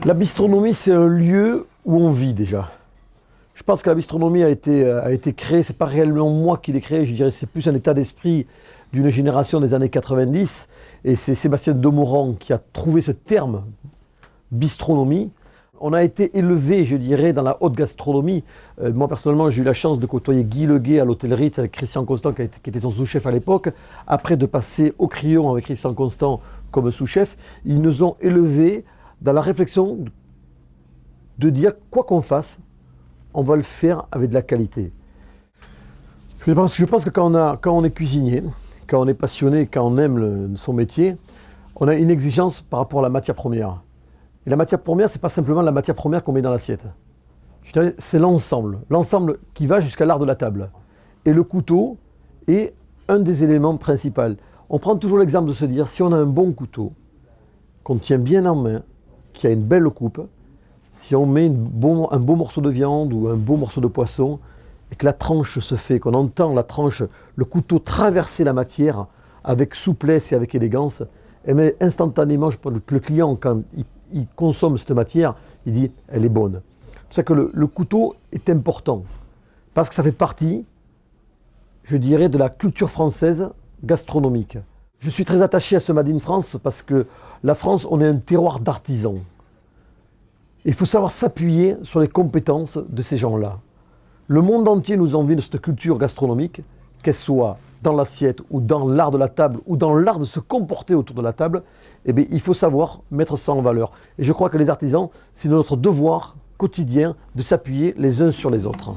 La bistronomie, c'est un lieu où on vit déjà. Je pense que la bistronomie a été créée, c'est pas réellement moi qui l'ai créée, je dirais que c'est plus un état d'esprit d'une génération des années 90. Et c'est Sébastien Demorand qui a trouvé ce terme, bistronomie. On a été élevé, je dirais, dans la haute gastronomie. Moi, personnellement, j'ai eu la chance de côtoyer Guy Leguet à l'hôtel Ritz avec Christian Constant, qui était son sous-chef à l'époque. Après, de passer au Crillon avec Christian Constant comme sous-chef. Ils nous ont élevés dans la réflexion de dire, quoi qu'on fasse, on va le faire avec de la qualité. Je pense que quand on est cuisinier, quand on est passionné, quand on aime son métier, on a une exigence par rapport à la matière première. Et la matière première, ce n'est pas simplement la matière première qu'on met dans l'assiette. C'est l'ensemble qui va jusqu'à l'art de la table. Et le couteau est un des éléments principaux. On prend toujours l'exemple de se dire, si on a un bon couteau, qu'on tient bien en main, qui a une belle coupe, si on met un beau morceau de viande ou un beau morceau de poisson, et que la tranche se fait, qu'on entend la tranche, le couteau traverser la matière avec souplesse et avec élégance, et bien instantanément, je pense que le client, quand il consomme cette matière, il dit « elle est bonne ». C'est pour ça que le couteau est important, parce que ça fait partie, je dirais, de la culture française gastronomique. Je suis très attaché à ce Made in France, parce que la France, on est un terroir d'artisans. Il faut savoir s'appuyer sur les compétences de ces gens-là. Le monde entier nous envie de cette culture gastronomique, qu'elle soit dans l'assiette ou dans l'art de la table ou dans l'art de se comporter autour de la table. Eh bien, il faut savoir mettre ça en valeur. Et je crois que les artisans, c'est notre devoir quotidien de s'appuyer les uns sur les autres.